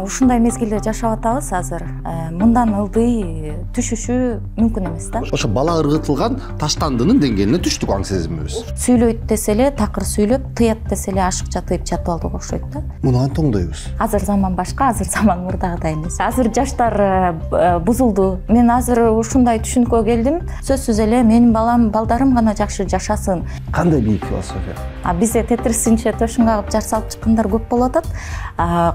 Ушундай мезгилде жашап атабыз азыр. Мындан ылдый түшүшү мүмкүн эмес да. Ошо бала ыргытылган таштандынын деңгээлине түштүк аң сезимибиз. Сүйлөйт десе эле такыр сүйлөп, тыят десе эле ашыкча тыйып жатып алдык окшойт да. Муну кантип оңдойбуз? Азыр заман башка, азыр заман мурдагыдай эмес. Азыр жаштар бузулду. Мен азыр ушундай түшүнүккө келдим. Сөзсүз эле менин балдарым гана жакшы жашасын. Кандай бийик философия? Бизде тетрисинче төшүн кагып жар салып чыккандар көп болуп атат.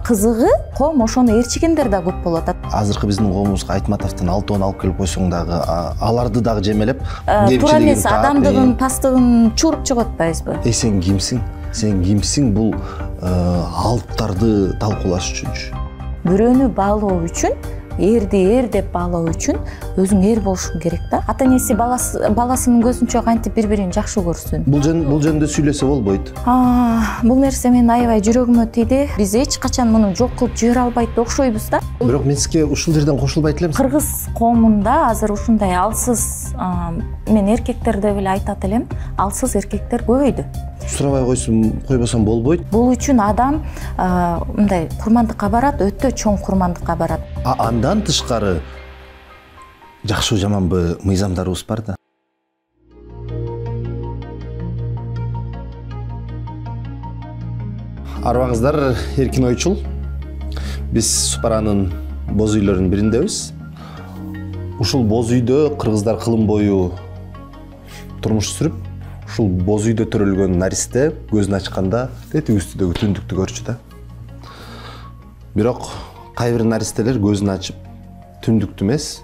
Кызыгы коом ошону ээрчигендер да көп болуп атат. Азыркы биздин коомубузга Айтматовдун алтоон алып келип койсоң дагы аларды дагы жемелеп, туура эмес, адамдыгын, пастыгын чууруп чыгып атпайбызбы? Сен кимсиң? Сен кимсиң бул алыптарды талкуулаш үчүнчү? Бирөөнү баалоо үчүн, эрди эр деп баалоо үчүн өзүң эр болушуң керек да. Ата энеси баласынын көзүнчө кантип бири-бирин жакшы көрсүн. Бул жөнүндө сүйлөсө болбойт. Бул нерсе менин аябай жүрөгүмө тийди. Биз эч качан муну жок кылып жибере албайт окшойбуз да. Бирок мен сизге ушул жерден кошулбайт элем. Кыргыз коомунда азыр ушундай алсыз, мен эркектерди эле айтат элем, алсыз эркектер көбөйдү. Сурабай койбосом болбойт. Бул үчүн адам мындай курмандыкка барат, өтө чоң курмандыкка барат. Андан тышкары жакшы жаманбы мыйзамдарыбыз бар да. Арбаңыздар эркин ойчул. Биз Супаранын боз үйлөрүнүн бириндебиз. Ушул боз үйдө кыргыздар кылым бою турмуш сүрүп, ушул боз үйдө төрөлгөн наристе көзүн ачканда үстүдөгү түндүктү көрчү да. Бирок кай бир наристелер көзүн ачып түндүктү эмес,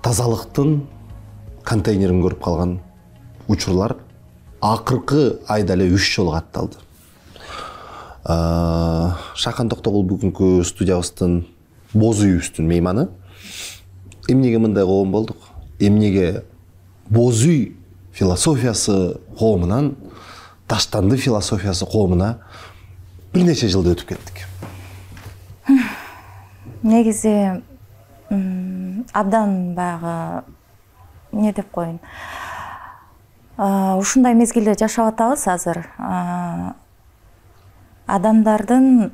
тазалыктын контейнерин көрүп калган учурлар акыркы айда эле 3 жолу катталды. Шахан Токтогул бүгүнкү студиябыздын боз үйүбүздүн мейманы. Эмнеге мындай коом болдук? Эмнеге боз үй философиясы коомунан таштанды философиясы коомуна бир нече жылда өтүп кеттик? Негизи абдан баягы эмне деп коеюн, ушундай мезгилде жашап атабыз азыр. Адамдардын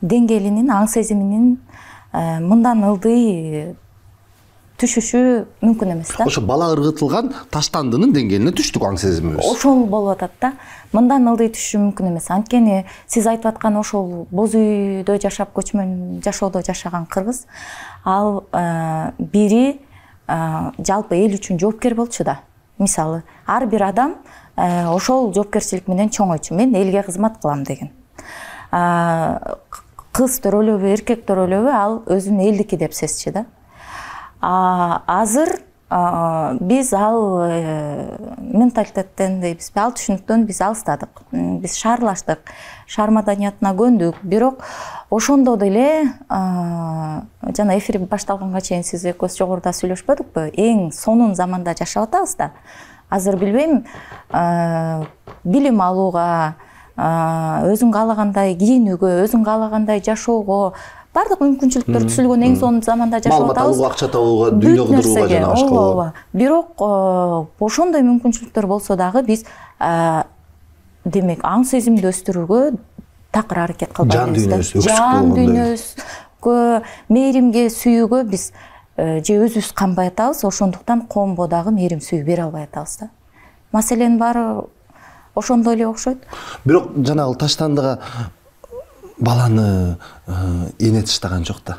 деңгээлинин, аң сезиминин мындан ылдый түшүшү мүмкүн эмес да. Ошо бала ыргытылган таштандынын деңгээлине түштүк аң сезимибиз. Ошол болуп атат да. Мындан ылдый түшүшү мүмкүн эмес. Анткени сиз айтып аткан ошол боз үйдө жашап, көчмөн жашоодо жашаган кыргыз, ал бири жалпы эл үчүн жоопкер болчу да. Мисалы, ар бир адам ошол жоопкерчилик менен чоңойчу. Мен элге кызмат кылам деген. Кыз төрөлөбү, эркек төрөлөбү, ал өзүн элдики деп сезчү да. Азыр биз ал менталитеттен дейбиз, ал түшүнүктөн биз алыстадык. Биз шаарлаштык, шаар маданиятына көндүк. Бирок ошондо деле жана эфир башталганга чейин сиз экөөбүз жогоруда сүйлөшпөдүкпү? Эң сонун заманда жашап атабыз да. Азыр билбейм, билим алууга, өзүң каалагандай кийинүүгө, өзүң каалагандай жашоого бардык мүмкүнчүлүктөр түзүлгөн эң сонун заманда жашап атабыз. Маалымат алууга, акча табууга, дүйнө кыдырууга жана башка. Бирок ошондой мүмкүнчүлүктөр болсо дагы биз демек аң сезимди өстүрүүгө такыр аракет кылбайбыз да. Жан дүйнөбүзгө, мээримге, сүйүүгө биз же өзүбүз канбай атабыз, ошондуктан коомго дагы мээрим сүйүү бере албай атабыз да. Маселенин баары ошондой эле окшойт. Бирок жанагы таштандыга баланы эне таштаган жок да.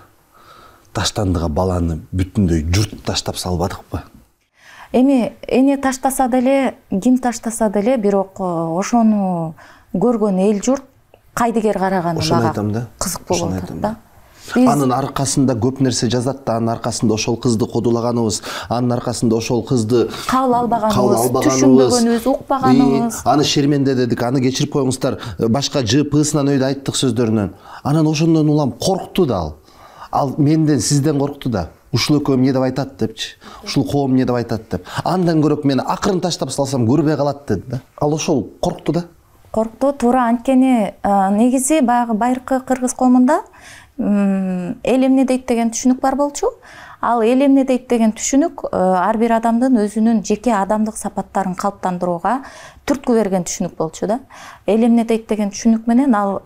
Таштандыга баланы бүтүндөй журт таштап салбадыкпы? Эми эне таштаса деле, ким таштаса деле, бирок ошону көргөн эл журт кайдыгер караганы мага кызык болуп атат да. Анын аркасында көп нерсе жазат да, анын аркасында ошол кызды кодулаганыбыз, анын аркасында ошол кызды кабыл албаганыбыз, түшүнбөгөнүбүз, укпаганыбыз. Аны шерменде дедик, аны кечирип коюңуздар, башка ЖПсынан өйдө айттык сөздөрүнөн. Анан ошондон улам коркту да ал. Ал менден, сизден коркту да. Ушул экөө эмне деп айтат депчи. Ушул коом эмне деп айтат деп. Андан көрөк мени акырын таштап салсам көрбөй калат деди да. Ал ошол коркту да. Коркту, туура. Анткени негизи баягы байыркы кыргыз коомунда эл эмне дейт деген түшүнүк бар болчу. Ал эл эмне дейт деген түшүнүк ар бир адамдын өзүнүн жеке адамдык сапаттарын калыптандырууга түрткү берген түшүнүк болчу да. Эл эмне дейт деген түшүнүк менен ал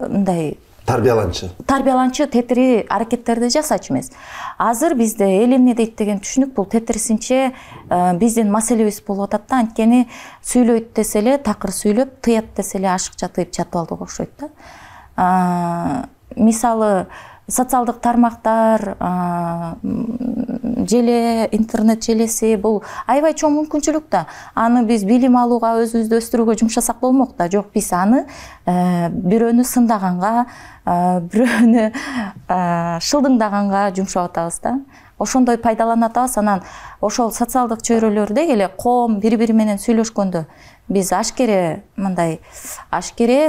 мындай тарбияланчы тетири аракеттерди жасачу эмес. Азыр бизде эл эмне дейт деген түшүнүк бул тетирисинче биздин маселебиз болуп атат да. Анткени сүйлөйт десе эле такыр сүйлөп, тыят десе эле ашыкча тыйып жатып алдыга окшойт да. Мисалы социалдык тармактар, желе, интернет желеси бул аябай чоң мүмкүнчүлүк да. Аны биз билим алууга, өзүбүздү өстүрүүгө жумшасак болмок да. Жок, биз аны бирөөнү сындаганга, бирөөнү шылдыңдаганга жумшап атабыз да. Ошондой пайдаланып атабыз. Анан ошол социалдык чөйрөлөрдө эле коом бири-бири менен сүйлөшкөндө биз ашкере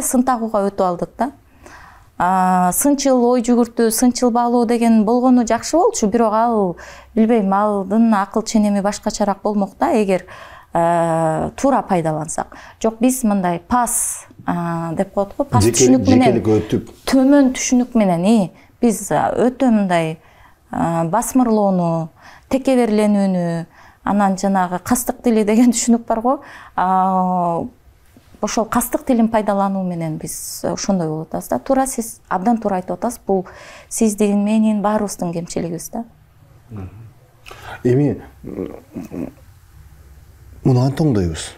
сын тагууга өтүп алдык да. Сынчыл ой жүгүртүү, сынчыл баалоо деген болгону жакшы болчу, бирок ал билбейм, алдын акыл ченеми башкачараак болмок да, эгер туура пайдалансак. Жок, биз мындай пас деп коет го, пас түшүнүк менен, төмөн түшүнүк менен биз өтө мындай басмырлоону, текеберленүүнү, анан жанагы кастык тили деген түшүнүк бар го. Ошол кастык тилин пайдалануу менен биз ошондой болуп атабыз да. Туура, сиз абдан туура айтып атасыз. Бул сиздин, менин, баарыбыздын кемчилигибиз да. Эми муну кантип оңдойбуз?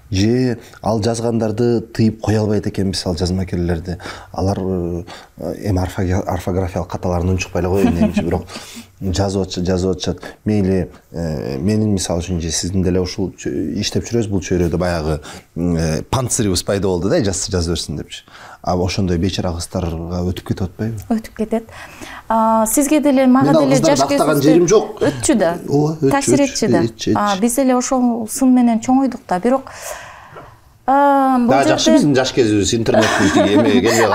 Же ал жазгандарды тыйып кое албайт экенбиз, ал жазмакерлерди? Алар эми орфографиялык каталарын унчукпай эле коеюн, бирок жазып атышат. Мейли менин мисалы үчүн же сиздин деле ушул иштеп жүрөбүз бул чөйрөдө баягы панцирибиз пайда болду да, жаза берсин депчи. Ошондой бечара кыздарга өтүп кетип атпайбы? Өтүп кетет. Сизге деле, мага деле жаш кезибизде өтчү да. Таасир этчи да. Биз эле ошол сын менен чоңойдук да. Бирок да, жакшы биздин жаш кезибиз интернеттин тиги эмеге келбей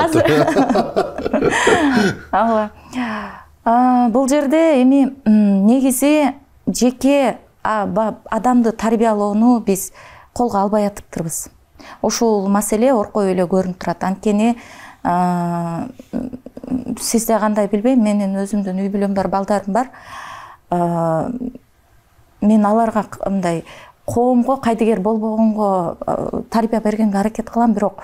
калыптыр. Бул жерде эми негизи жеке адамды тарбиялоону биз колго албай атыптырбыз. Ошол маселе оркой эле көрүнүп турат. Анткени сизде кандай билбейм, менин өзүмдүн үй бүлөм бар, балдарым бар. Мен аларга мындай коомго кайдыгер болбогонго тарбия бергенге аракет кылам, бирок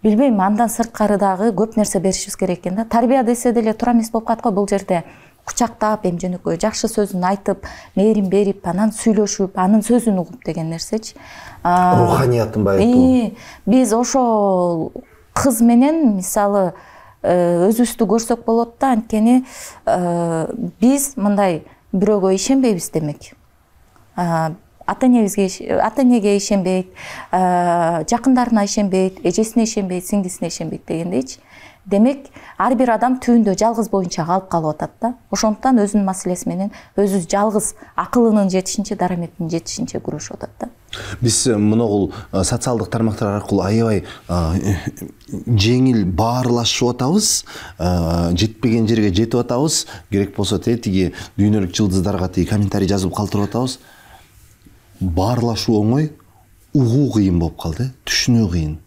билбейм, андан сырткары дагы көп нерсе беришибиз керек экен да. Тарбия десе деле туура эмес болуп калат го. Бул жерде кучактап, жөнөкөй жакшы сөзүн айтып, мээрим берип, анан сүйлөшүп, анын сөзүн угуп деген нерсечи. Руханиятын байытуу. Биз ошол кыз менен мисалы өзүбүздү көрсөк болот да. Анткени биз мындай бирөөгө ишенбейбиз демек. Ата-энеге ишенбейт, жакындарына ишенбейт, эжесине ишенбейт, сиңдисине ишенбейт дегендейчи. Демек, ар бир адам түбүндө жалгыз боюнча калып атат да. Ошондуктан өзүнүн маселеси менен өзү жалгыз акылынын жетишинче, дараметинин жетишинче күрөшүп атат да. Биз мунугул социалдык тармактар аркылуу аябай жеңил баарлашып атабыз, жетпеген жерге жетип атабыз. Керек болсо тиги дүйнөлүк жылдыздарга тиги комментарий жазып калтырып атабыз. Баарлашуу оңой, угуу кыйын болуп калды, түшүнүү кыйын.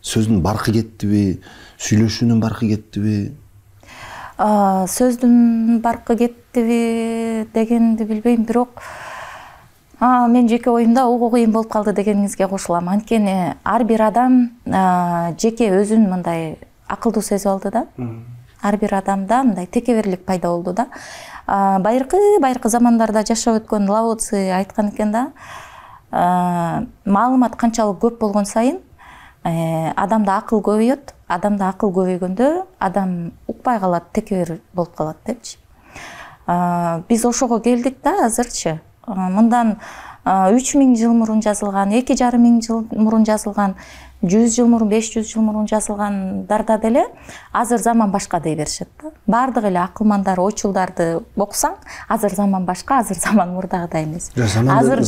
Сөздүн баркы кеттиби, сүйлөшүүнүн баркы кеттиби? Сөздүн баркы кеттиби дегенди билбейм, бирок мен жеке оюмда угуу кыйын болуп калды дегениңизге кошулам. Анткени ар бир адам жеке өзүн мындай акылдуу сезип алды да. Ар бир адамда мындай текеберлик пайда болду да. Байыркы замандарда жашап өткөн Лао Цзы айткан экен да. Маалымат канчалык көп болгон сайын адамда акыл көбөйөт. Адамда акыл көбөйгөндө адам укпай калат, текебер болуп калат депчи. Биз ошого келдик да азырчы. Мындан 3000 жыл мурун жазылган, 2500 жыл мурун жазылган, 100 жыл мурун, 500 жыл мурун жазылгандарда деле азыр заман башка дей беришет да. Бардык эле акылмандар, ойчулдарды окусаң, азыр заман башка, азыр заман мурдагыдай эмес. Азыр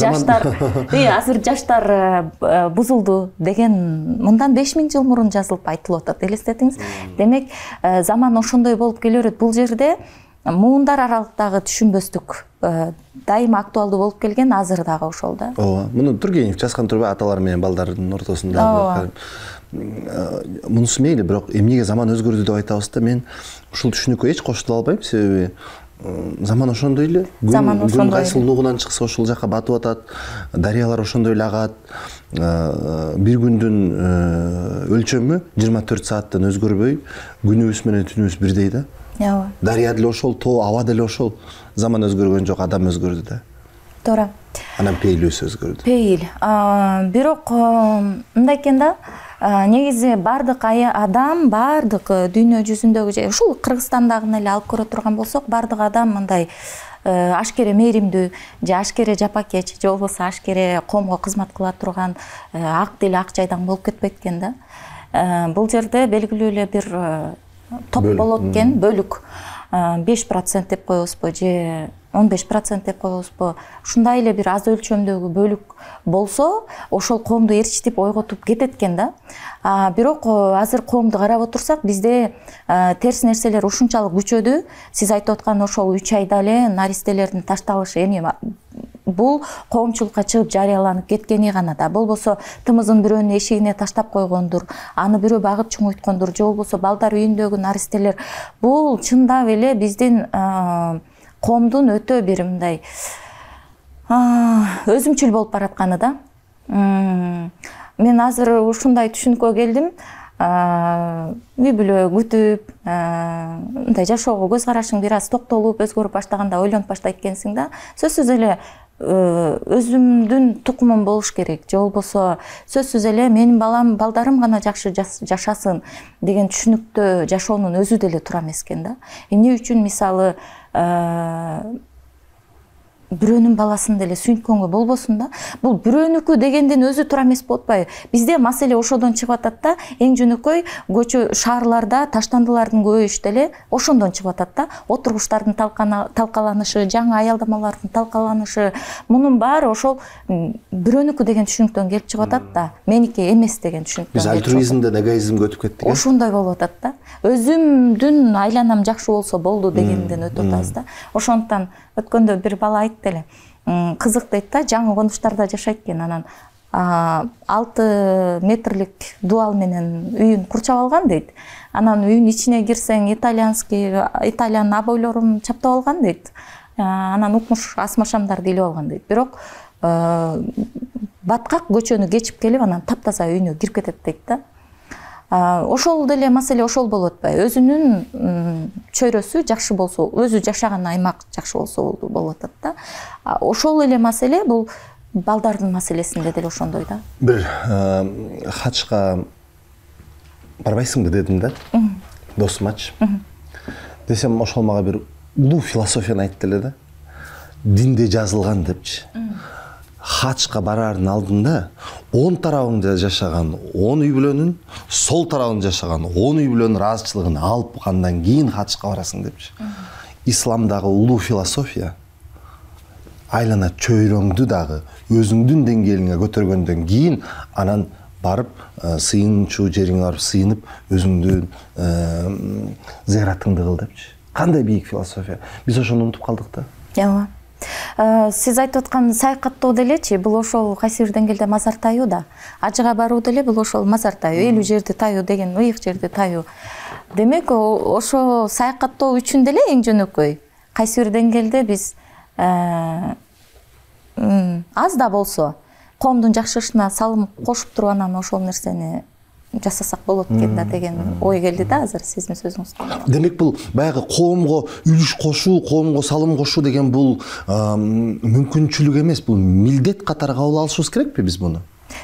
жаштар бузулду деген мындан 5000 жыл мурун жазылып айтылып атат. Элестетиңиз. Демек, заман ошондой болуп келет. Бул жерде муундар аралыктагы түшүнбөстүк дайыма актуалдуу болуп келген, азыр дагы ошол да. Ооба, муну Тургенев жазган турбайбы, аталар менен балдардын ортосунда. Мунусу мейли, бирок эмнеге заман өзгөрдү деп айтабыз да, мен ушул түшүнүккө эч кошула албайм, себеби Заман ошондой эле. Күн кайсы улугунан чыкса ошол жака батып атат. Дарыялар ошондой эле агат. Бир күндүн өлчөмү 24 сааттан өзгөрбөй, күнүбүз менен түнүбүз бирдей да. Дарыя деле ошол, тоо, аба деле ошол. Заман өзгөргөн жок, адам өзгөрдү да. Туура. Анан пейилибиз өзгөрдү. Пейил. Бирок мындай экен да, негизи бардык адам, бардык дүйнө жүзүндөгү же ушул Кыргызстандагы эле алып көрө турган болсок, бардык адам мындай ашкере мээримдүү же ашкере жапакеч же болбосо ашкере коомго кызмат кыла турган ак дил ак жайдан болуп кетпейт экен да. Бул жерде белгилүү эле бир топ болот экен, бөлүк 5% деп коебузбу же 15% деп коебузбу, ушундай эле бир аз өлчөмдөгү бөлүк болсо ошол коомду ээрчитип ойготуп кетет экен да. Бирок азыр коомду карап отурсак, бизде терс нерселер ушунчалык күчөдү. Сиз айтып аткан ошол 3 айда эле наристелердин ташталышы, эми бул коомчулукка чыгып жарыяланып кеткени гана да. Болбосо тымызын бирөөнүн эшигине таштап койгондур, аны бирөө багып чуңуйткондур, же болбосо балдар үйүндөгү наристелер. Бул чындап эле биздин коомдун өтө бир мындай өзүмчүл болуп баратканы да. Мен азыр ушундай түшүнүккө келдим. Үй бүлө күтүп, мындай жашоого көз карашың бир аз токтолуп, өзгөрүп баштаганда ойлонуп баштайт экенсиң да. Сөзсүз эле өзүмдүн тукумум болуш керек, же болбосо сөзсүз эле менин балдарым гана жакшы жашасын деген түшүнүктө жашоонун өзү деле туура эмес экен да. Эмне үчүн мисалы бирөөнүн баласын деле сүйүнткөнгө болбосун да. Бул бирөөнүкү дегендин өзү туура эмес болуп атпайбы? Бизде маселе ошодон чыгып атат да. Эң жөнөкөй көчө шаарларда таштандылардын көбөйүшү деле ошондон чыгып атат да. Отургучтардын талкаланышы, жаңы аялдамалардын талкаланышы, мунун баары ошол бирөөнүкү деген түшүнүктөн келип чыгып атат да. Меники эмес деген түшүнүктөн. Биз альтруизмден эгоизмге өтүп кеттик. Ошондой болуп атат да. Өзүмдүн айланам жакшы болсо болду дегенден өтүп атабыз да. Ошондуктан өткөндө бир бала айтты эле, кызык дейт да, жаңы конуштарда жашайт экен, анан 6 метрлик дуал менен үйүн курчап алган дейт. Анан үйүнүн ичине кирсең итальян абойлорун чаптап алган дейт. Анан укмуш асмашамдарды илип алган дейт. Бирок баткак көчөнү кечип келип, анан таптаза үйүнө кирип кетет дейт да. Ошол деле маселе ошол болуп атпайбы? Өзүнүн чөйрөсү жакшы болсо, өзү жашаган аймак жакшы болсо болуп атат да. Ошол эле маселе бул балдардын маселесинде деле ошондой да. Бир хачка барбайсыңбы дедим да. Досумачы. Десем, ошол мага бир улуу философияны айтты эле да. Динде жазылган депчи. Хачка бараардын алдында 10 тарабында жашаган 10 үй бүлөнүн, сол тарабында жашаган 10 үй бүлөнүн ыраазычылыгын алып андан кийин хачка барасың депчи. Исламдагы улуу философия айлана чөйрөңдү дагы өзүңдүн деңгээлиңе көтөргөндөн кийин анан барып сыйынчу жериңе барып сыйынып өзүңдүн зыяратыңды кыл депчи. Кандай бийик философия. Биз ошону унутуп калдык да. Ооба. Сиз айтып аткан саякаттоо делечи, бул ошол кайсы бир деңгээлде мазар таюу да. Ажыга баруу деле бул ошол мазар таюу, элүү жерди таюу деген, ыйык жерди таюу. Демек, ошо саякаттоо үчүн деле эң жөнөкөй кайсы бир деңгээлде биз аз да болсо коомдун жакшырышына салым кошуп туруп анан ошол нерсени жасасак болот экен да деген ой келди да азыр сиздин сөзүңүздөн. Демек бул баягы коомго үлүш кошуу, коомго салым кошуу деген бул мүмкүнчүлүк эмес, бул милдет катары кабыл алышыбыз керекпи биз муну?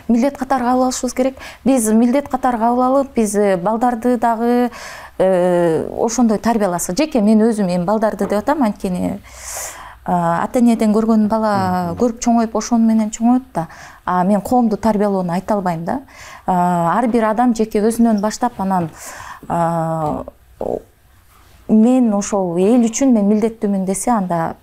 Милдет катары кабыл алышыбыз керек. Биз милдет катары кабыл алып, биз балдарды дагы ошондой тарбияласак. Жеке мен өзүм эми балдарды деп атам, анткени ата энеден көргөн бала көрүп чоңоюп ошону менен чоңоет да. Мен коомду тарбиялоону айта албайм да. Ар бир адам жеке өзүнөн баштап анан мен ошол эл үчүн мен милдеттүүмүн десе анда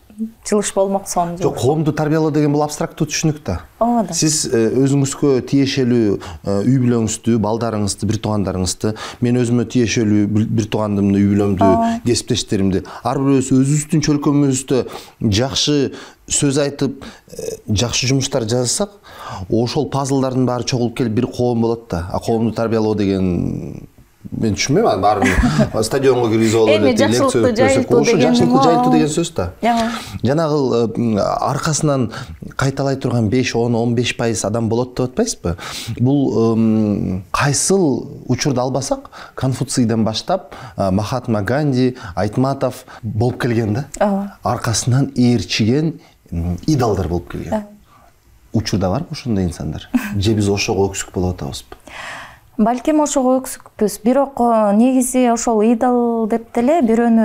жылыш болмок сонун. Жок, коомду тарбиялоо деген бул абстрактуу түшүнүк да. Ооба. Сиз өзүңүзгө тиешелүү үй бүлөңүздү, балдарыңызды, бир туугандарыңызды, мен өзүмө тиешелүү бир туугандымды, үй бүлөмдү, кесиптештеримди, ар бирөөбүз өзүбүздүн чөлкөмүздө жакшы сөз айтып, жакшы жумуштар жасасак, ошол пазлдардын баары чогулуп келип бир коом болот да. Коомду тарбиялоо деген мен түшүнбөйм баарын стадионго киргизип алып эми жакшылыкты жайылтуу ошо жакшылыкты жайылтуу деген сөз да. Ооба. Жанагы аркасынан кайталай турган 5-10-15% адам болот деп атпайсызбы? Бул кайсыл учурда албасак, Конфуцийден баштап Махатма Ганди, Айтматов болуп келген да. Аркасынан ээрчиген идолдор болуп келген. Учурда барбы ошондой инсандар? Же биз ошого өксүк болуп атабызбы? Балким ошого өксүкпүз, бирок негизи ошол идол деп деле бирөөнү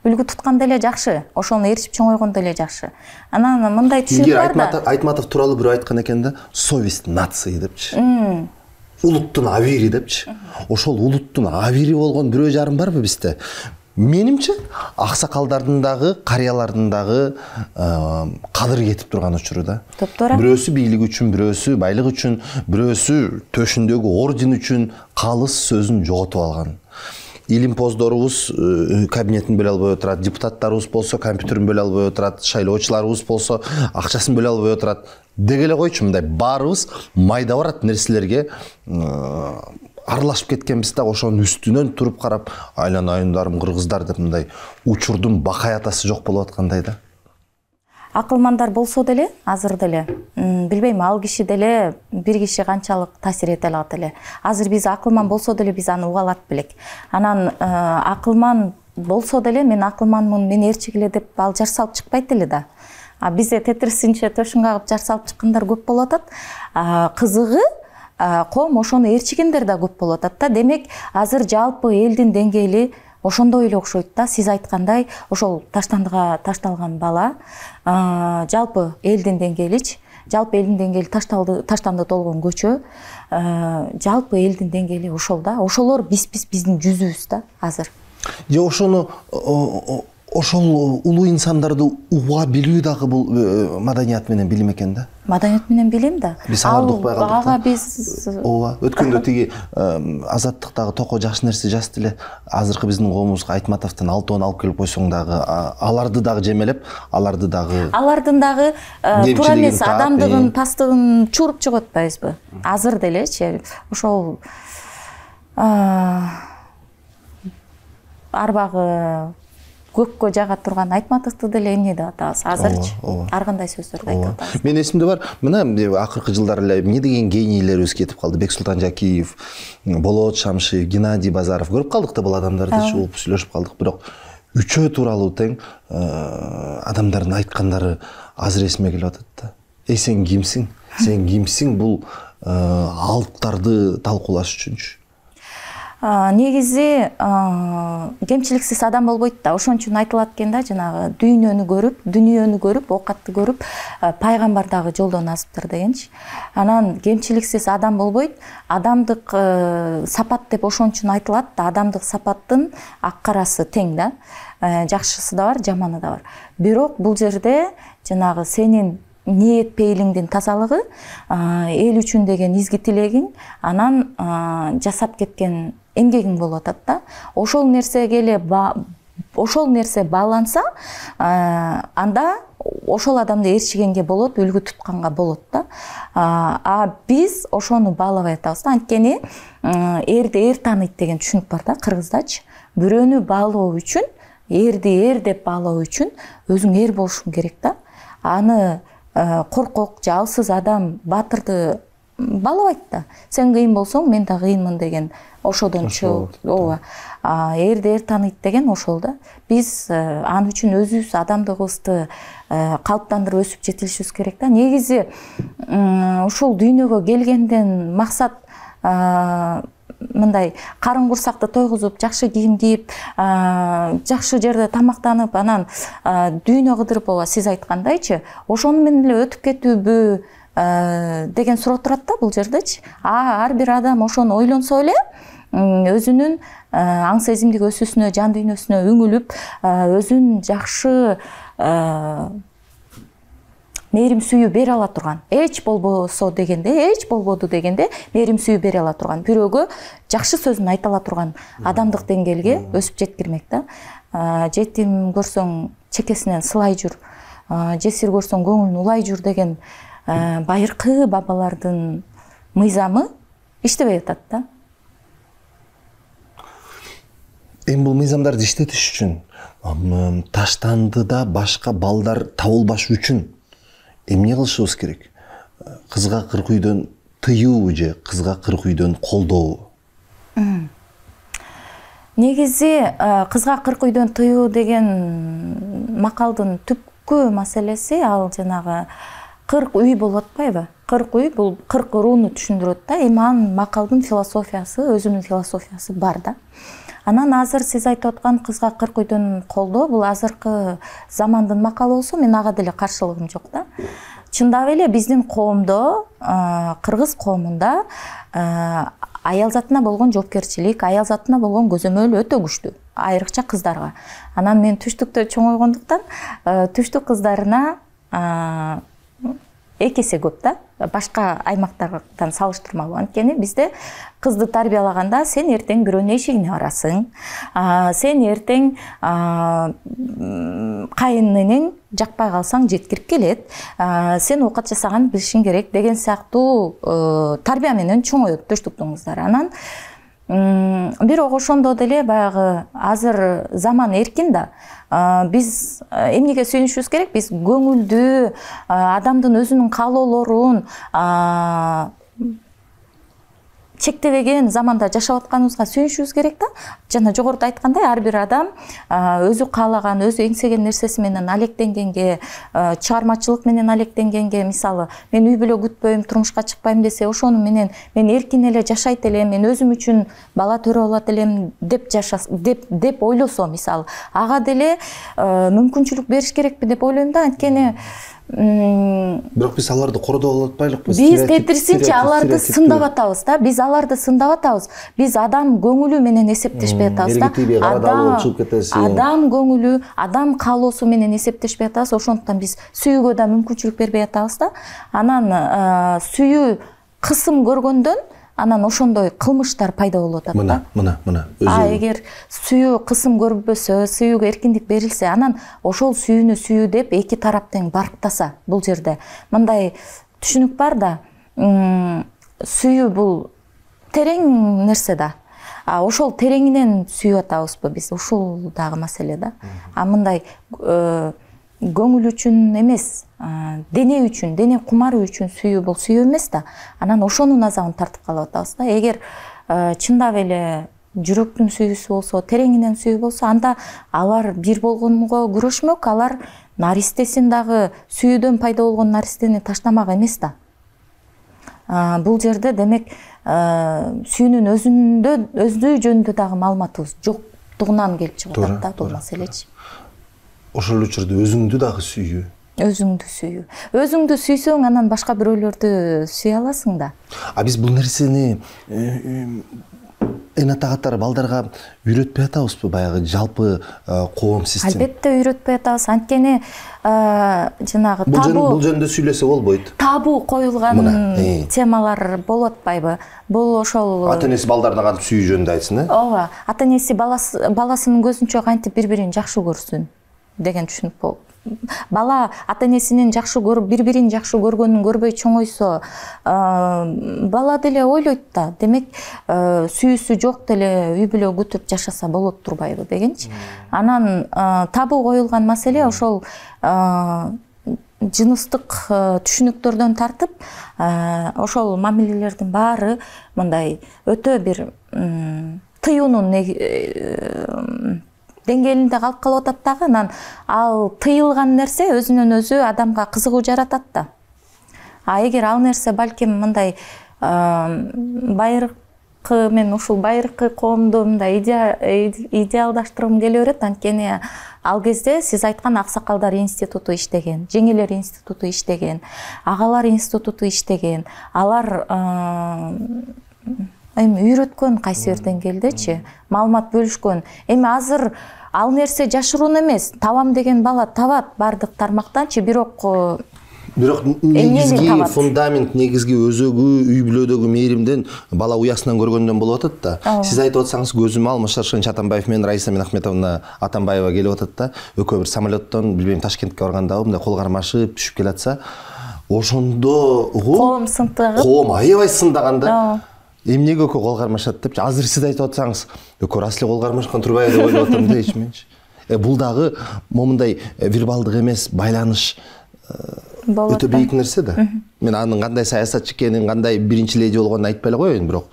үлгү туткан деле жакшы, ошону ээрчип чоңойгон деле жакшы. Анан мындай түшүнүк бар да. Айтматов тууралуу бирөө айткан экен да, совесть нации депчи. Улуттун абийири депчи. Ошол улуттун абийири болгон бирөө жарым барбы бизде? Менимче, аксакалдардын дагы, карыялардын дагы кадыры кетип турган учуру да. Бирөөсү бийлик үчүн, бирөөсү байлык үчүн, бирөөсү төшүндөгү орден үчүн калыс сөзүн жоготуп алган. Илим поздорубуз кабинетин бөлө албай отурат, депутаттарыбыз болсо компьютерин бөлө албай отурат, шайлоочуларыбыз болсо акчасын бөлө албай отурат. Деги эле койчу, мындай баарыбыз майда барат нерселерге аралашып кеткенбиз да, ошонун үстүнөн туруп карап, айланайындарым кыргыздар деп мындай учурдун бакаятасы жок болуп аткандай да. Акылмандар болсо деле, азыр деле, билбейм, ал киши деле бир киши канчалык таасир эте алат эле. Азыр биз акылман болсо деле биз аны уга алат белек. Анан акылман болсо деле мен акылманмын, мен ээрчигиле деп ал жар салып чыкпайт эле да. Бизде тетрисинче төшүн кагып жар салып чыккандар көп болуп атат. Кызыгы коом ошону ээрчигендер да көп болуп атат да. Демек, азыр жалпы элдин деңгээли ошондой эле окшойт да. Сиз айткандай, ошол таштандыга ташталган бала, жалпы элдин деңгээличи, жалпы элдин деңгээли таштанды толгон көчө, жалпы элдин деңгээли ошол да. Ошолор биздин жүзүбүз да азыр. Же ошону ошол улуу инсандарды уга билүү дагы бул маданият менен билим экен да. Маданият менен билим да. Биз аларды укпай калдык да. Ага биз ооба, өткөндө тиги Азаттыктагы Токо жакшы нерсе жазды эле. Азыркы биздин коомубузга Айтматовдон 6 алып келип койсоң дагы аларды дагы жемелеп, алардын дагы туура эмес адамдыгын, пастыгын чууруп чыгып атпайбызбы? Азыр делечи ошол арбагы көккө жага турган Айтматовду деле эмне деп атабыз азырчы? Ар кандай сөздөрдү айтып атабыз. Мен эсимде бар, мына акыркы жылдары эле эмне деген генийлерибиз кетип калды. Бексултан Жакиев, Болот Шамшиев, Геннадий Базаров. Көрүп калдык да бул адамдарды, угуп сүйлөшүп калдык. Бирок үчөө тууралуу тең адамдардын айткандары азыр эсиме келип атат да. Сен кимсиң? Сен кимсиң бул алыптарды талкуулаш үчүнчү? Негизи кемчиликсиз адам болбойт да. Ошон үчүн айтылат экен да, жанагы дүйнөнү көрүп, оокатты көрүп, пайгамбар дагы жолдон азыптыр дегенчи. Анан кемчиликсиз адам болбойт. Адамдык сапат деп ошон үчүн айтылат да, адамдык сапаттын ак карасы тең да. Жакшысы да бар, жаманы да бар. Бирок бул жерде жанагы сенин ниет пейилиңдин тазалыгы, эл үчүн деген изги тилегиң, анан жасап кеткен эмгегиң болуп атат да. Ошол нерсе бааланса, анда ошол адамды ээрчигенге болот, үлгү тутканга болот да. Биз ошону баалабай атабыз да. Анткени эрди эр тааныйт деген түшүнүк бар да кыргыздачы. Бирөөнү баалоо үчүн, эрди эр деп баалоо үчүн өзүң эр болушуң керек да. Аны коркок, жалсыз адам батырды баалабайт да. Сен кыйын болсоң, мен да кыйынмын деген ошодон чыгып, ооба. Эрди эр тааныйт деген ошол да. Биз аны үчүн өзүбүз адамдыгыбызды калыптандырып өсүп жетилишибиз керек да. Негизи ушул дүйнөгө келгенден максат мындай карын курсакты тойгузуп, жакшы кийим кийип, жакшы жерде тамактанып, анан дүйнө кыдырып, ооба, сиз айткандайчы, ошону менен эле өтүп кетүүбү деген суроо турат да бул жердечи. Ар бир адам ошону ойлонсо эле өзүнүн аң сезимдик өсүүсүнө, жан дүйнөсүнө үңүлүп, өзүн жакшы мээрим сүйүү бере ала турган, эч болбосо дегенде, эч болбоду дегенде мээрим сүйүү бере ала турган, бирөөгө жакшы сөзүн айта ала турган адамдык деңгээлге өсүп жеткирмек да. Жетим көрсөң чекесинен сылай жүр, жесир көрсөң көңүлүн улай жүр деген байыркы бабалардын мыйзамы иштебей атат да. эми бул мыйзамдарды иштетиш үчүн Таштандыда башка балдар табылбаш үчүн эмне кылышыбыз керек? Кызга кырк үйдөн тыюу же кызга кырк үйдөн колдообу? Негизи кызга кырк үйдөн тыюу деген макалдын түпкү маселеси ал жанагы 40 үй болуп атпайбы? 40 үй бул 40 рууну түшүндүрөт да. Эми анын макалдын философиясы, өзүнүн философиясы бар да. Анан азыр сиз айтып аткан кызга 40 үйдөн колдоо бул азыркы замандын макалы болсо, мен ага деле каршылыгым жок да. Чындап эле биздин коомдо, кыргыз коомунда аял затына болгон жоопкерчилик, аял затына болгон көзөмөл өтө күчтүү, айрыкча кыздарга. Анан мен түштүктө чоңойгондуктан түштүк кыздарына 2 эсе көп да, башка аймактардан салыштырмалуу. Анткени бизде кызды тарбиялаганда сен эртең бирөөнүн эшигине барасың, сен эртең кайынынын жакпай калсаң жеткирип келет, сен оокат жасаганды билишиң керек деген сыяктуу тарбия менен чоңоет түштүктүн кыздары. Анан бирок ошондо деле баягы азыр заман эркин да. Биз эмнеге сүйүнүшүбүз керек? Биз көңүлдүү, адамдын өзүнүн каалоолорун чектебеген заманда жашап атканыбызга сүйүнүшүбүз керек да. Жана жогоруда айткандай, ар бир адам өзү каалаган, өзү эңсеген нерсеси менен алектенгенге, чыгармачылык менен алектенгенге, мисалы, мен үй бүлө күтпөйм, турмушка чыкпайм десе, ошону менен мен эркин эле жашайт элем, мен өзүм үчүн бала төрө алат элем деп ойлосо, мисалы, ага деле мүмкүнчүлүк бериш керекпи деп ойлойм да. Анткени бирок биз аларды кордоп алып атпайлыкпы? Биз тетирисинче аларды сындап атабыз да. Биз аларды сындап атабыз. Биз адам көңүлү менен эсептешпей атабыз да. Адам көңүлү, адам каалоосу менен эсептешпей атабыз. Ошондуктан биз сүйүүгө да мүмкүнчүлүк бербей атабыз да. Анан сүйүү кысым көргөндөн анан ошондой кылмыштар пайда болуп атат да. Мына. Эгер сүйүү кысым көрбөсө, сүйүүгө эркиндик берилсе, анан ошол сүйүүнү сүйүү деп эки тарап тең барктаса, бул жерде мындай түшүнүк бар да. Сүйүү бул терең нерсе да. Ошол тереңинен сүйүп атабызбы биз? Ошол дагы маселе да. Мындай көңүл үчүн эмес, дене үчүн, дене кумары үчүн сүйүү бул сүйүү эмес да. Анан ошонун азабын тартып калып атабыз да. Эгер чындап эле жүрөктүн сүйүүсү болсо, тереңинен сүйүү болсо, анда алар бир болгонго күрөшмөк, алар наристесин дагы сүйүүдөн пайда болгон наристени таштамак эмес да. Бул жерде демек сүйүүнүн өзү жөнүндө дагы маалыматыбыз жоктугунан келип чыгып атат да бул маселечи. Ошол учурда өзүңдү дагы сүйүү. Өзүңдү сүйүү. Өзүңдү сүйсөң, анан башка бирөөлөрдү сүйө аласың да. Биз бул нерсени эн ата катары балдарга үйрөтпөй атабызбы? Баягы жалпы коом система. Албетте үйрөтпөй атабыз. Анткени жанагы табу. Бул жөнүндө сүйлөсө болбойт. Табу коюлган темалар болуп атпайбы? Бул ошол ата-энеси балдарына кантип сүйүү жөнүндө айтсын, Ооба, ата-энеси баласынын көзүнчө кантип бири-бирин жакшы көрсүн деген түшүнүк болуп. Бала ата-энесинин жакшы көрүп, бири-бирин жакшы көргөнүн көрбөй чоңойсо, бала деле ойлойт да. Демек, сүйүүсү жок деле үй бүлө күтүп жашаса болот турбайбы дегенчи. Анан табу коюлган маселе ошол жыныстык түшүнүктөрдөн тартып, ошол мамилелердин баары мындай өтө бир тыюунун деңгээлинде калып калып атат дагы. Анан ал тыйылган нерсе өзүнөн өзү адамга кызыгуу жаратат да. Эгер ал нерсе балким мындай байыркы, мен ушул байыркы коомду мындай идеалдаштыргым келе берет. Анткени ал кезде сиз айткан аксакалдар институту иштеген, жеңелер институту иштеген, агалар институту иштеген. Алар эми үйрөткөн кайсы бир деңгээлдечи, маалымат бөлүшкөн. Эми азыр ал нерсе жашыруун эмес. Табам деген бала табат бардык тармактанчы, бирок негизги фундамент, негизги өзөгү үй бүлөдөгү мээримден бала уясынан көргөндөн болуп атат да. Сиз айтып атсаңыз, көзүм Алмаз Шаршен Атамбаев менен Раиса Ахметовна Атамбаева келип атат да. Экөө бир самолеттон билбейм Ташкентке барганда мындай кол кармашып түшүп келатса, ошондо коом сынтыгып, коом аябай сындаган да. эмнеге экөө кол кармашат депчи азыр сиз айтып атсаңыз экөө рас эле кол кармашкан турбайбы деп ойлоп атам да ичименчи. Бул дагы момундай вербалдык эмес байланыш өтө бийик нерсе да. Мен анын кандай саясатчы экенин, кандай биринчи леди болгонун айтпай эле коеюн, бирок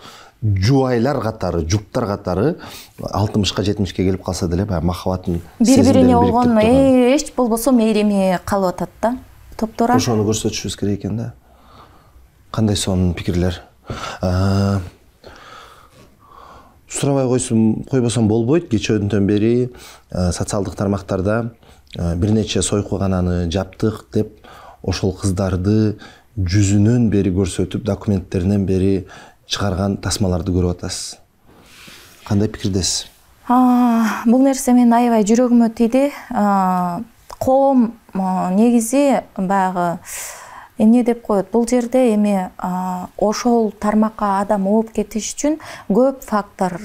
жубайлар катары, жуптар катары 60-ка 70-ке келип калса деле баягы махаббатын бири-бирине болгон эч болбосо мээрими калып атат да. Топтора. Ошону көрсөтүшүбүз керек экен да. Кандай сонун пикирлер. Сурабай койбосом болбойт. Кечөөдөн бери социалдык тармактарда бир нече сойкугананы жаптык деп ошол кыздарды жүзүнөн бери көрсөтүп, документтеринен бери чыгарган тасмаларды көрүп атасыз. Кандай пикирдесиз? Бул нерсе менин аябай жүрөгүмө тийди. Коом негизи баягы эмне деп коет, бул жерде эми ошол тармакка адам ооп кетиш үчүн көп фактор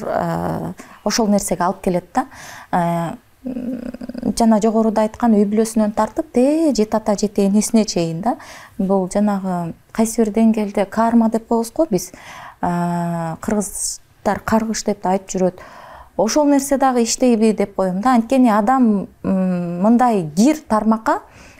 ошол нерсеге алып келет да. Жана жогоруда айткан үй бүлөсүнөн тартып жете ата жете энесине чейин да. Бул жанагы кайсы бир деңгээлде карма деп коебуз го биз. Кыргыздар каргыш деп да айтып жүрөт. Ошол нерсе дагы иштейби деп коем да. Анткени адам мындай гир тармакка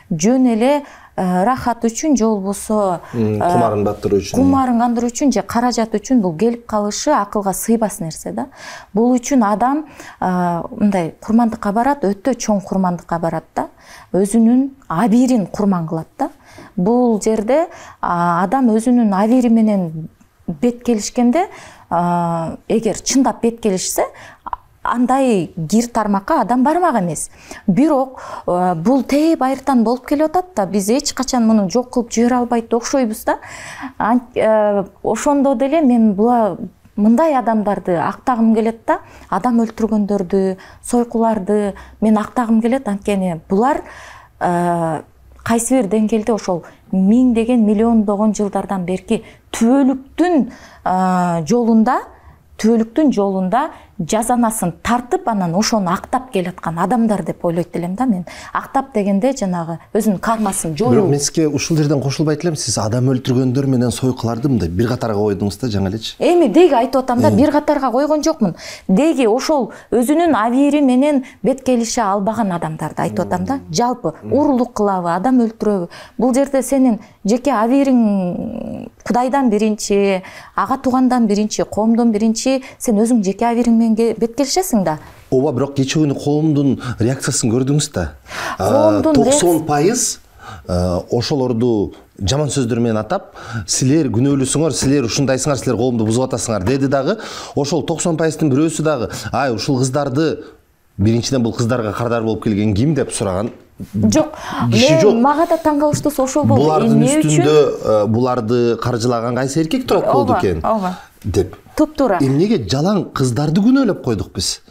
жөн эле рахат үчүн же болбосо кумарын баттыруу үчүн, кумарын кандыруу үчүн же каражат үчүн бул келип калышы акылга сыйбас нерсе да. Бул үчүн адам мындай курмандыкка барат, өтө чоң курмандыкка барат да. Өзүнүн абийирин курман кылат да. Бул жерде адам өзүнүн абийири менен бет келишкенде, эгер чындап бет келишсе, андай гир тармакка адам бармак эмес. Бирок бул байыртан болуп келип атат да. Биз эч качан муну жок кылып жибере албайт окшойбуз да. Ошондо деле мен мындай адамдарды актагым келет да. Адам өлтүргөндөрдү, сойкуларды мен актагым келет. Анткени булар кайсы бир деңгээлде ошол миңдеген, миллиондогон жылдардан берки түбөлүктүн жолунда жазанасын тартып, анан ошону актап келаткан адамдар деп ойлойт элем да мен. Актап дегенде жанагы өзүнүн кармасын жоюу. Бирок мен сизге ушул жерден кошулбайт элем. Сиз адам өлтүргөндөр менен сойкуларды мындай бир катарга койдуңуз да жаңы элечи. Эми деги айтып атам да, бир катарга койгон жокмун. Деги ошол өзүнүн абийири менен бет келише албаган адамдарды айтып атам да. Жалпы уруулук кылабы, адам өлтүрөбү? Бул жерде сенин жеке абийириң Кудайдан биринчи, ага туугандан биринчи, коомдон биринчи, сен өзүң жеке абийириң менен бет келишесиң да. Ооба, бирок кечээ күнү коомдун реакциясын көрдүңүз да. 90% ошолорду жаман сөздөр менен атап, силер күнөөлүүсүңөр, силер ушундайсыңар, силер коомду бузуп атасыңар деди дагы. Ошол 90%-тын бирөөсү дагы, ай ушул кыздарды биринчиден бул кыздарга кардар болуп келген ким деп сураган жок. Мага да таң калыштуусу ошол болду. Булардын үстүндө буларды каржылаган кайсы эркек турат болду экен деп. Туптуура. Эмнеге жалаң кыздарды күнөөлөп койдук биз?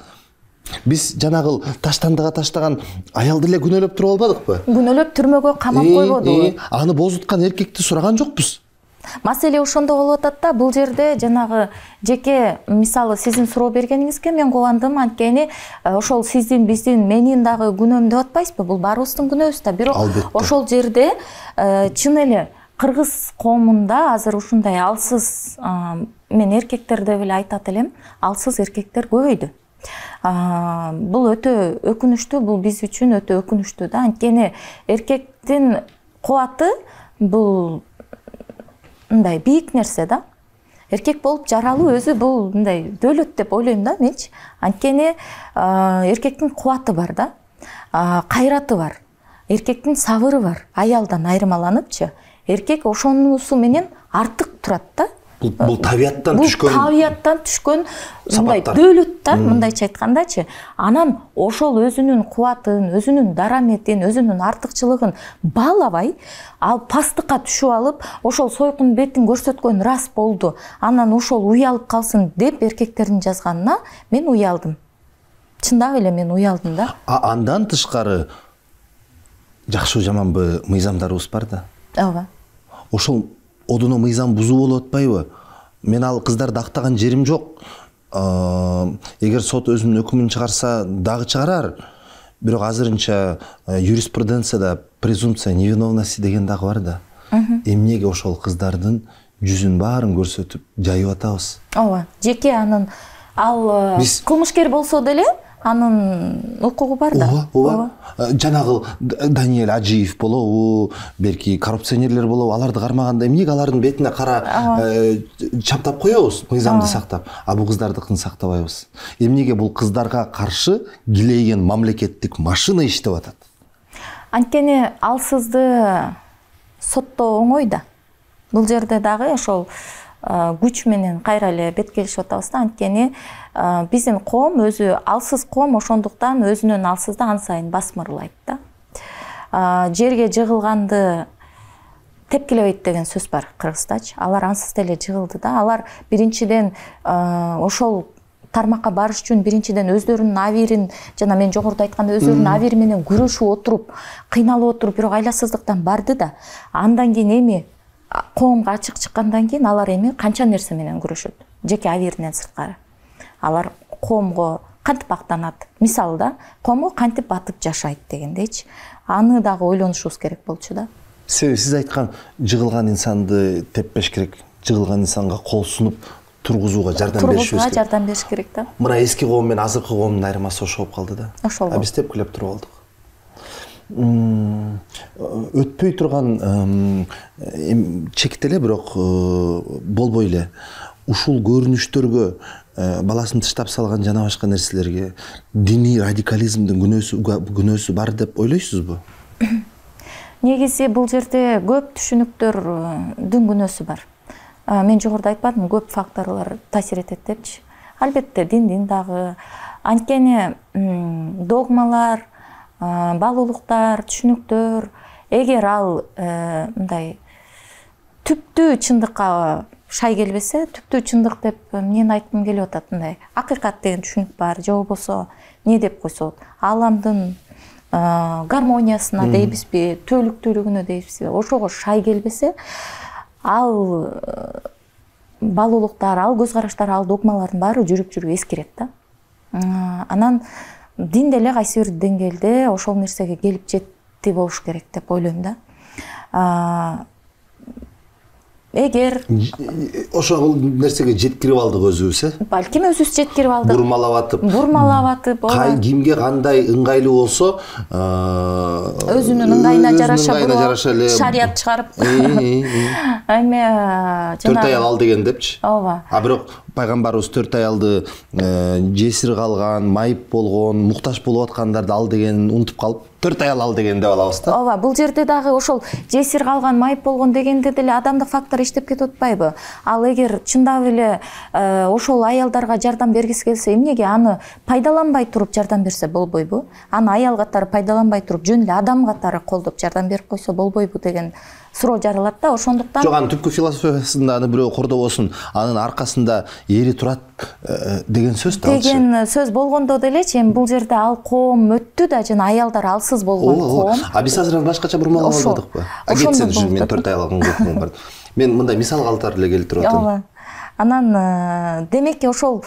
Биз жанагы таштандыга таштаган аялды эле күнөөлөп туруп албадыкпы? Күнөөлөп түрмөгө камап койбодубу? Аны бозуткан эркекти сураган жокпуз. Маселе ошондо болуп атат да. Бул жерде жанагы жеке, мисалы сиздин суроо бергениңизге мен кубандым. Анткени ошол сиздин, биздин, менин дагы күнөөм деп атпайсызбы? Бул баарыбыздын күнөөбүз да. Бирок ошол жерде чын эле кыргыз коомунда азыр ушундай алсыз, мен эркектерди эле айтат элем, алсыз эркектер көбөйдү. Бул өтө өкүнүчтүү, бул биз үчүн өтө өкүнүчтүү да. Анткени эркектин кубаты бул мындай бийик нерсе да. Эркек болуп жаралуу өзү бул мындай дөөлөт деп ойлойм да менчи. Анткени эркектин кубаты бар да. Кайраты бар. Эркектин сабыры бар. Аялдан айырмаланыпчы. Эркек ошонусу менен артык турат да. Бул табияттан түшкөн. Бул табияттан түшкөн мындай дөөлөт да, мындайча айткандачы. Анан ошол өзүнүн кубатын, өзүнүн дараметин, өзүнүн артыкчылыгын баалабай, ал пастыкка түшүп алып, ошол сойкун бетин көрсөткөн рас болду. Анан ошол уялып калсын деп эркектердин жазганына мен уялдым. Чындап эле мен уялдым да. Андан тышкары жакшы жаманбы мыйзамдарыбыз бар да. Ооба. Ошол одуно мыйзам бузуу болуп атпайбы? Мен ал кыздарды актаган жерим жок. Эгер сот өзүнүн өкүмүн чыгарса дагы чыгарар. Бирок азырынча юриспруденцияда презумпция невиновности деген дагы бар да. Эмнеге ошол кыздардын жүзүн баарын көрсөтүп жайып атабыз. Ооба, жеке анын ал кылмышкер болсо деле анын укугу бар да. Ооба. Жанагы Даниэль Ажиев болобу, белки коррупционерлер болобу, аларды кармаганда эмнеге алардын бетине кара чаптап коебуз, мыйзамды сактап, а бул кыздардыкын сактабайбыз? Эмнеге бул кыздарга каршы килейген мамлекеттик машина иштеп атат? Анткени алсызды соттоо оңой да. Бул жерде дагы ошол күч менен кайра эле бет келишип атабыз да. Анткени биздин коом өзү алсыз коом, ошондуктан өзүнүн алсызды ан сайын басмырлайт да. Жерге жыгылганды тепкилебейт деген сөз бар Кыргыздачы. Алар ансыз деле жыгылды да. Алар биринчиден ошол тармакка барыш үчүн биринчиден өздөрүнүн абийирин, жана мен жогоруда айткандай өздөрүнүн абийири менен күрөшүп отуруп, кыйналып отуруп, бирок айласыздыктан барды да. Андан кийин эми коомго ачык чыккандан кийин алар эми канча нерсе менен күрөшөт. Жеке абийиринен сырткары. Алар коомго кантип актанат? Мисалы да, коомго кантип батып жашайт дегендейчи. Аны дагы ойлонушубуз керек болчу да. Себеби сиз айткан жыгылган инсанды теппеш керек, жыгылган инсанга кол сунуп тургузууга жардам беришибиз керек. Тургузууга жардам бериш керек да. Мына эски коом менен азыркы коомдун айырмасы ошо болуп калды да. Ошол. Биз тепкилеп туруп алдык. Өтпөй турган чекте эле, бирок болбой эле ушул көрүнүштөргө баласын тыштап салган жана башка нерселерге диний радикализмдин күнөөсү бар деп ойлойсузбу? Негизи бул жерде көп түшүнүктөрдүн күнөөсү бар. Мен жогоруда айтпадым, көп факторлор таасир этет депчи. Албетте диндин дагы. Анткени догмалар, баалуулуктар, түшүнүктөр, эгер ал мындай түптүү чындыкка шай келбесе, түптүү чындык деп эмнени айткым келип атат, мындай акыйкат деген түшүнүк бар, же болбосо эмне деп койсок, ааламдын гармониясына дейбизби, түбөлүктүүлүгүнө дейбизби, ошого шай келбесе, ал баалуулуктар, ал көз караштар, ал догмалардын баары жүрүп эскирет да. Анан дин деле кайсы бир деңгээлде ошол нерсеге келип жетти болуш керек деп ойлойм да. Эгер ошол нерсеге жеткирип алдык өзүбүз, балким өзүбүз жеткирип алдык. Бурмалап атып, кимге кандай ыңгайлуу болсо, өзүнүн ыңгайына жараша эле шарият чыгарып, эме жана 4 аял ал деген депчи. Ооба. А бирок пайгамбарыбыз 4 аялды жесир калган, майып болгон, муктаж болуп аткандарды ал дегенин унутуп калып, 4 аял ал деген деп алабыз да. Ооба, бул жерде дагы ошол жесир калган, майып болгон дегенде деле адамдык фактор иштеп кетип атпайбы? Ал эгер чындап эле ошол аялдарга жардам бергиси келсе, эмнеге аны пайдаланбай туруп жардам берсе болбойбу? Аны аял катары пайдаланбай туруп, жөн эле адам катары колдоп жардам берип койсо болбойбу деген суроо жаралат да. Ошондуктан жок, анын түпкү философиясында аны бирөө кордобосун, анын аркасында эри турат деген сөз да. Деген сөз болгондо делечи, эми бул жерде ал коом өттү да, жана аялдар алсыз болгон коом. А биз азыр башкача бурмалап алдыкпы? Кетсеңиз, мен 4 аялга көпүн бар. Мен мындай мисал калтырып эле келтирип атам. Ооба. Анан демек ошол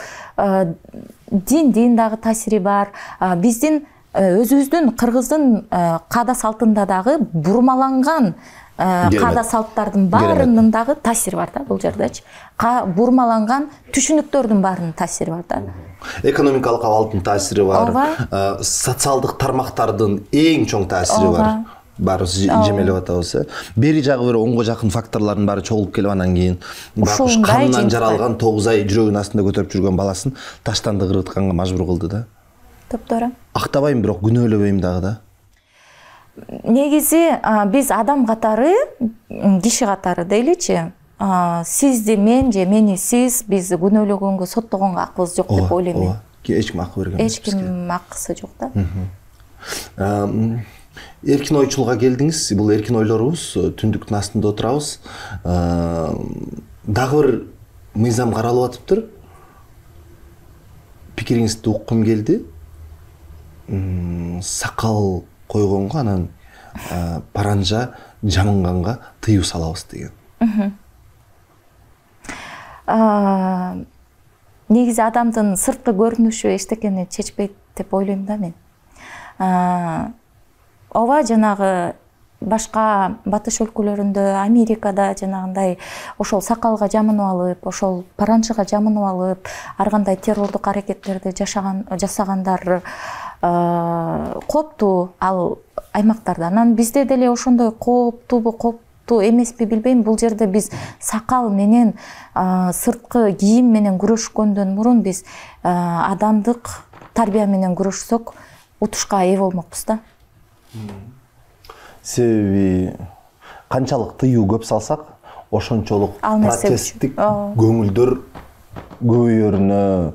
диндин дагы таасири бар. Биздин өзүбүздүн кыргыздын каада салтында дагы бурмаланган каада салттардын баарынын дагы таасири бар да бул жердечи. Бурмаланган түшүнүктөрдүн баарынын таасири бар да. Экономикалык абалдын таасири бар, социалдык тармактардын эң чоң таасири бар. Баарыбыз жемелеп атабыз. Бери жагы бир 10го жакын факторлордун баары чогулуп келип, анан кийин бакыш канынан жаралган 9 ай жүрөгүнүн астында көтөрүп жүргөн баласын таштанды кыргытканга мажбур кылды да. Топтора. Актабайм, бирок күнөөлөбөйм дагы да. Негизи биз адам катары, киши катары дейличи, сизди мен же мени сиз биз күнөөлөгөнгө, соттогонго акыбыз жок деп ойлойм мен. Эч ким акы берген эмес. Эч ким акысы жок да. Эркин ойчулукка келдиңиз. Бул эркин ойлорубуз, түндүктүн астында отурабыз. Дагы бир мыйзам каралып атыптыр. Пикириңизди уккум келди. Сакал койгонго, анан паранжа жамынганга тыюу салабыз деген. Негизи адамдын сырткы көрүнүшү эчтекени чечпейт деп ойлойм да мен. Ооба, жанагы башка батыш өлкөлөрүндө, Америкада жанагындай ошол сакалга жамынып алып, ошол паранчыга жамынып алып, ар кандай террордук аракеттерди жасагандар кооптуу ал аймактарда. Анан бизде деле ошондой кооптуубу, кооптуу эмеспи билбейм. Бул жерде биз сакал менен сырткы кийим менен күрөшкөндөн мурун биз адамдык тарбия менен күрөшсөк утушка ээ болмокпуз да. Себеби канчалык тыюу көп салсак, ошончолук протесттик көңүлдөр көбөйөрүнө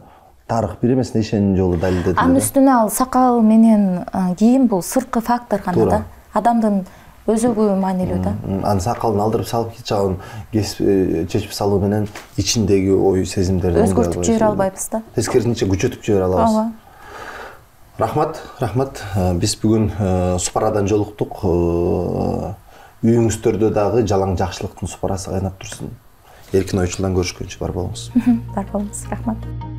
тарых бир эмес нечен жолу далилдеди. Анын үстүнө ал сакал менен кийим бул сырткы фактор гана да. Адамдын өзөгү маанилүү да. Анын сакалын алдырып салып чагын чечип салуу менен ичиндеги ой сезимдерди өзгөртүп жибере албайбыз да. Тескерисинче күчөтүп жибере алабыз. Рахмат. Биз бүгүн Супарадан жолуктук. Үйүңүздөрдө дагы жалаң жакшылыктын супарасы кайнап турсун. Эркин ойчулдан көрүшкөнчө бар болуңуз. Бар болуңуз. Рахмат.